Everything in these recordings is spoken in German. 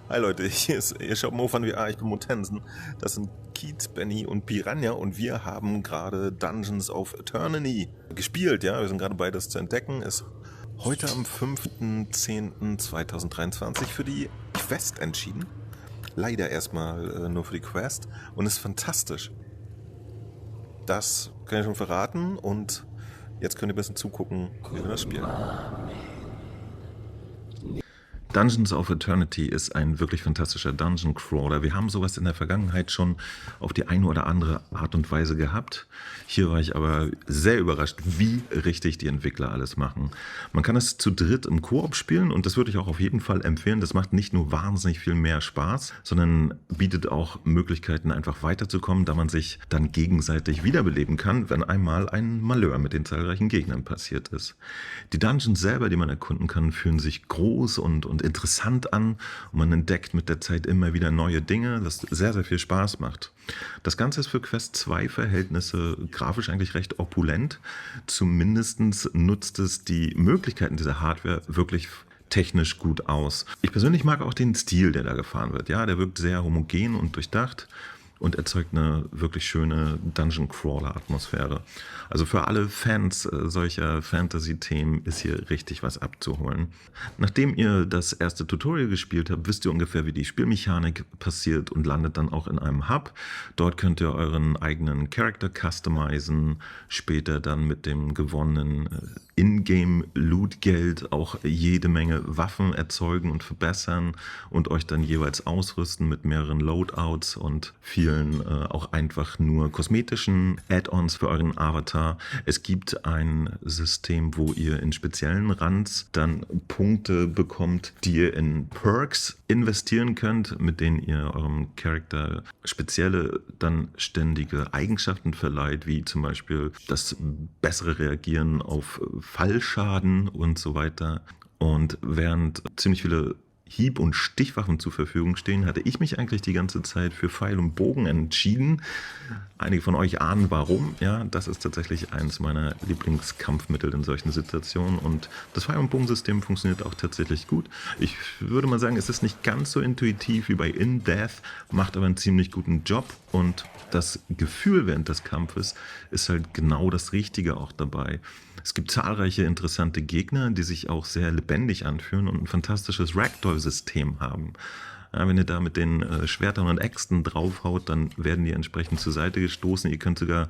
Hi Leute, ihr schaut Mo von VR, ich bin Motensen. Das sind Keith, Benny und Piranha und wir haben gerade Dungeons of Eternity gespielt, ja. Wir sind gerade bei das zu entdecken. Ist heute am 5.10.2023 für die Quest entschieden. Leider erstmal nur für die Quest und ist fantastisch. Das kann ich schon verraten und jetzt könnt ihr ein bisschen zugucken, wie wir das spielen. Dungeons of Eternity ist ein wirklich fantastischer Dungeon Crawler. Wir haben sowas in der Vergangenheit schon auf die eine oder andere Art und Weise gehabt. Hier war ich aber sehr überrascht, wie richtig die Entwickler alles machen. Man kann es zu dritt im Koop spielen und das würde ich auch auf jeden Fall empfehlen. Das macht nicht nur wahnsinnig viel mehr Spaß, sondern bietet auch Möglichkeiten, einfach weiterzukommen, da man sich dann gegenseitig wiederbeleben kann, wenn einmal ein Malheur mit den zahlreichen Gegnern passiert ist. Die Dungeons selber, die man erkunden kann, fühlen sich groß und interessant an und man entdeckt mit der Zeit immer wieder neue Dinge, das sehr, sehr viel Spaß macht. Das Ganze ist für Quest 2 Verhältnisse grafisch eigentlich recht opulent. Zumindest nutzt es die Möglichkeiten dieser Hardware wirklich technisch gut aus. Ich persönlich mag auch den Stil, der da gefahren wird. Ja, der wirkt sehr homogen und durchdacht und erzeugt eine wirklich schöne Dungeon-Crawler-Atmosphäre. Also für alle Fans solcher Fantasy-Themen ist hier richtig was abzuholen. Nachdem ihr das erste Tutorial gespielt habt, wisst ihr ungefähr, wie die Spielmechanik passiert und landet dann auch in einem Hub. Dort könnt ihr euren eigenen Charakter customizen, später dann mit dem gewonnenen Ingame-Loot-Geld auch jede Menge Waffen erzeugen und verbessern und euch dann jeweils ausrüsten mit mehreren Loadouts und vielen auch einfach nur kosmetischen Add-ons für euren Avatar. Es gibt ein System, wo ihr in speziellen Runs dann Punkte bekommt, die ihr in Perks investieren könnt, mit denen ihr eurem Charakter spezielle, dann ständige Eigenschaften verleiht, wie zum Beispiel das bessere Reagieren auf Fallschaden und so weiter. Und während ziemlich viele Hieb- und Stichwaffen zur Verfügung stehen, hatte ich mich eigentlich die ganze Zeit für Pfeil und Bogen entschieden. Einige von euch ahnen warum. Ja, das ist tatsächlich eines meiner Lieblingskampfmittel in solchen Situationen und das Pfeil- und Bogensystem funktioniert auch tatsächlich gut. Ich würde mal sagen, es ist nicht ganz so intuitiv wie bei In Death, macht aber einen ziemlich guten Job und das Gefühl während des Kampfes ist halt genau das Richtige auch dabei. Es gibt zahlreiche interessante Gegner, die sich auch sehr lebendig anfühlen und ein fantastisches Ragdoll-System haben. Ja, wenn ihr da mit den Schwertern und Äxten draufhaut, dann werden die entsprechend zur Seite gestoßen. Ihr könnt sogar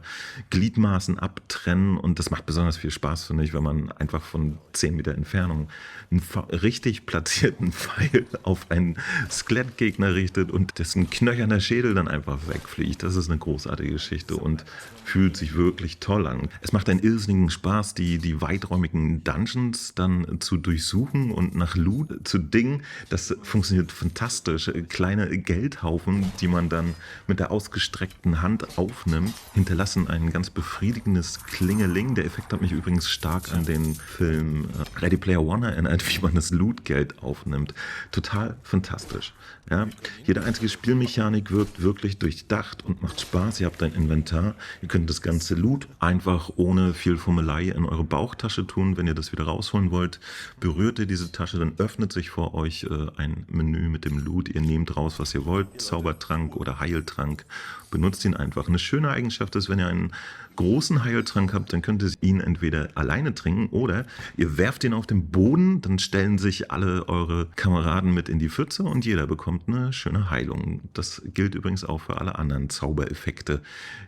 Gliedmaßen abtrennen und das macht besonders viel Spaß, finde ich, wenn man einfach von 10 Meter Entfernung einen richtig platzierten Pfeil auf einen Skelettgegner richtet und dessen knöcherner Schädel dann einfach wegfliegt. Das ist eine großartige Geschichte und fühlt sich wirklich toll an. Es macht einen irrsinnigen Spaß, die weiträumigen Dungeons dann zu durchsuchen und nach Loot zu dingen. Das funktioniert fantastisch. Kleine Geldhaufen, die man dann mit der ausgestreckten Hand aufnimmt, hinterlassen ein ganz befriedigendes Klingeling. Der Effekt hat mich übrigens stark an den Film Ready Player One erinnert, wie man das Lootgeld aufnimmt. Total fantastisch. Ja, jede einzige Spielmechanik wirkt wirklich durchdacht und macht Spaß. Ihr habt ein Inventar, ihr könnt das ganze Loot einfach ohne viel Fummelei in eure Bauchtasche tun. Wenn ihr das wieder rausholen wollt, berührt ihr diese Tasche, dann öffnet sich vor euch ein Menü mit dem Loot. Ihr nehmt raus, was ihr wollt, Zaubertrank oder Heiltrank, benutzt ihn einfach. Eine schöne Eigenschaft ist, wenn ihr einen großen Heiltrank habt, dann könnt ihr ihn entweder alleine trinken oder ihr werft ihn auf den Boden, dann stellen sich alle eure Kameraden mit in die Pfütze und jeder bekommt eine schöne Heilung. Das gilt übrigens auch für alle anderen Zaubereffekte,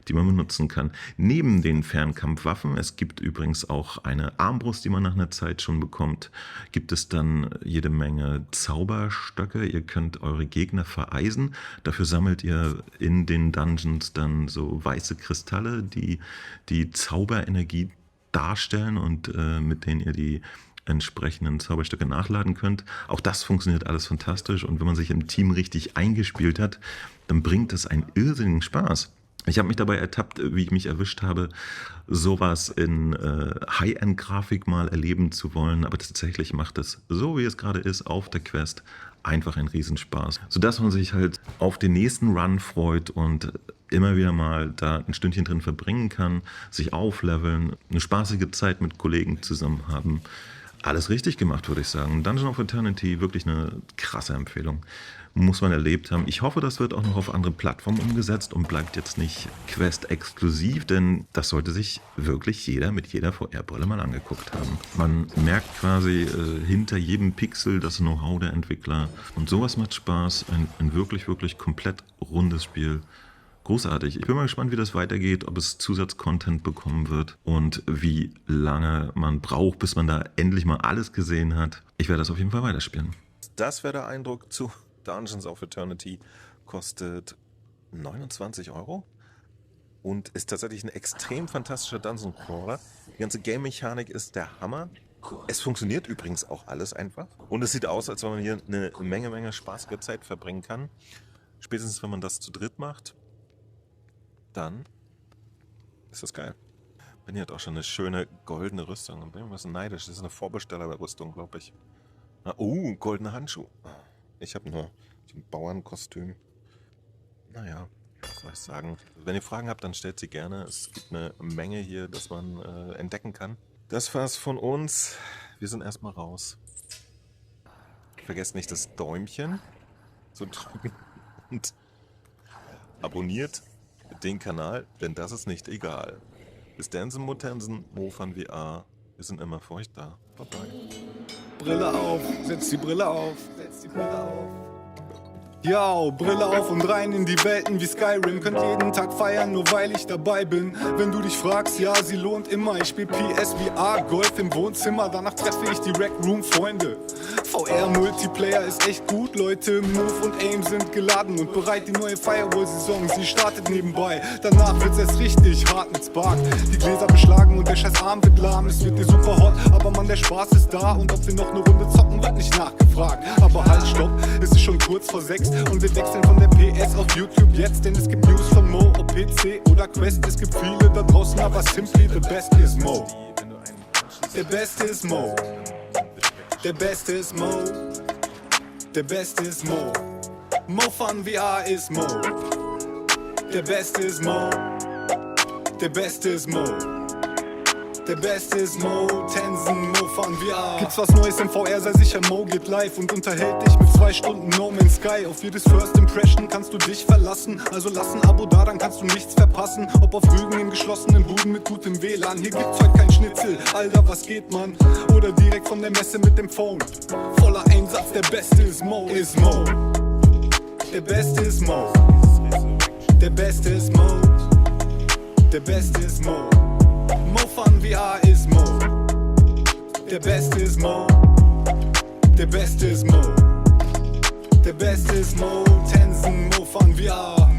die man benutzen kann. Neben den Fernkampfwaffen, es gibt übrigens auch eine Armbrust, die man nach einer Zeit schon bekommt, gibt es dann jede Menge Zauberstöcke. Ihr könnt eure Gegner vereisen. Dafür sammelt ihr in den Dungeons dann so weiße Kristalle, die Zauberenergie darstellen und mit denen ihr die entsprechenden Zauberstöcke nachladen könnt. Auch das funktioniert alles fantastisch und wenn man sich im Team richtig eingespielt hat, dann bringt das einen irrsinnigen Spaß. Ich habe mich dabei ertappt, wie ich mich erwischt habe, sowas in High-End-Grafik mal erleben zu wollen, aber tatsächlich macht es, so wie es gerade ist, auf der Quest einfach einen Riesenspaß, sodass man sich halt auf den nächsten Run freut und immer wieder mal da ein Stündchen drin verbringen kann, sich aufleveln, eine spaßige Zeit mit Kollegen zusammen haben. Alles richtig gemacht, würde ich sagen. Dungeon of Eternity, wirklich eine krasse Empfehlung. Muss man erlebt haben. Ich hoffe, das wird auch noch auf andere Plattformen umgesetzt und bleibt jetzt nicht Quest-exklusiv, denn das sollte sich wirklich jeder mit jeder VR-Brille mal angeguckt haben. Man merkt quasi hinter jedem Pixel das Know-how der Entwickler und sowas macht Spaß. Ein wirklich, wirklich komplett rundes Spiel. Großartig. Ich bin mal gespannt, wie das weitergeht, ob es Zusatzcontent bekommen wird und wie lange man braucht, bis man da endlich mal alles gesehen hat. Ich werde das auf jeden Fall weiterspielen. Das wäre der Eindruck zu Dungeons of Eternity. Kostet 29 € und ist tatsächlich ein extrem fantastischer Dungeon Crawler. Die ganze Game-Mechanik ist der Hammer. Es funktioniert übrigens auch alles einfach. Und es sieht aus, als wenn man hier eine Menge spaßige Zeit verbringen kann. Spätestens, wenn man das zu dritt macht, dann ist das geil. Benny hat auch schon eine schöne goldene Rüstung. Und bin ein bisschen neidisch. Das ist eine Vorbestellerrüstung, glaube ich. Oh, goldene Handschuhe. Ich habe nur ein Bauernkostüm. Naja, was soll ich sagen? Wenn ihr Fragen habt, dann stellt sie gerne. Es gibt eine Menge hier, das man entdecken kann. Das war's von uns. Wir sind erstmal raus. Vergesst nicht das Däumchen zu drücken und abonniert den Kanal, denn das ist nicht egal. Bis Dansen, Motensen, Mofan VR. Wir sind immer für euch da. Bye bye. Brille auf, setz die Brille auf, setz die Brille auf. Yo, Brille auf und rein in die Welten wie Skyrim. Könnt jeden Tag feiern, nur weil ich dabei bin. Wenn du dich fragst, ja, sie lohnt immer. Ich spiel PSVR, Golf im Wohnzimmer. Danach treffe ich die Rec Room Freunde. VR-Multiplayer ist echt gut, Leute. Move und Aim sind geladen und bereit. Die neue Firewall-Saison, sie startet nebenbei. Danach wird's erst richtig hart mit Spark. Die Gläser beschlagen und der scheiß Arm wird lahm. Es wird dir super hot, aber Mann, der Spaß ist da. Und ob wir noch eine Runde zocken, wird nicht nachgefragt. Aber halt, stopp, es ist schon kurz vor 6 und wir wechseln von der PS auf YouTube jetzt. Denn es gibt News von Mo, ob PC oder Quest. Es gibt viele da draußen, aber simply the best is Mo. Der Beste ist Mo. Der Beste ist Mo. Der Beste ist Mo. Mofan VR ist Mo. Der Beste ist Mo. Der Beste ist Mo. Der Beste ist Mo, Tensen, Mofan VR. Gibt's was Neues im VR, sei sicher, Mo geht live und unterhält dich mit 2 Stunden No Man's Sky. Auf jedes First Impression kannst du dich verlassen, also lass ein Abo da, dann kannst du nichts verpassen. Ob auf Rügen in geschlossenen Buden mit gutem WLAN, hier gibt's heute kein Schnitzel, Alter, was geht man? Oder direkt von der Messe mit dem Phone. Voller Einsatz, der Beste ist Mo, ist Mo. Der Beste ist Mo. Der Beste ist Mo. Der Beste ist Mo. Mofan VR ist Mo. Der Beste ist Mo. Der Beste ist Mo. Der Beste ist Mo. Tensen, Mofan VR.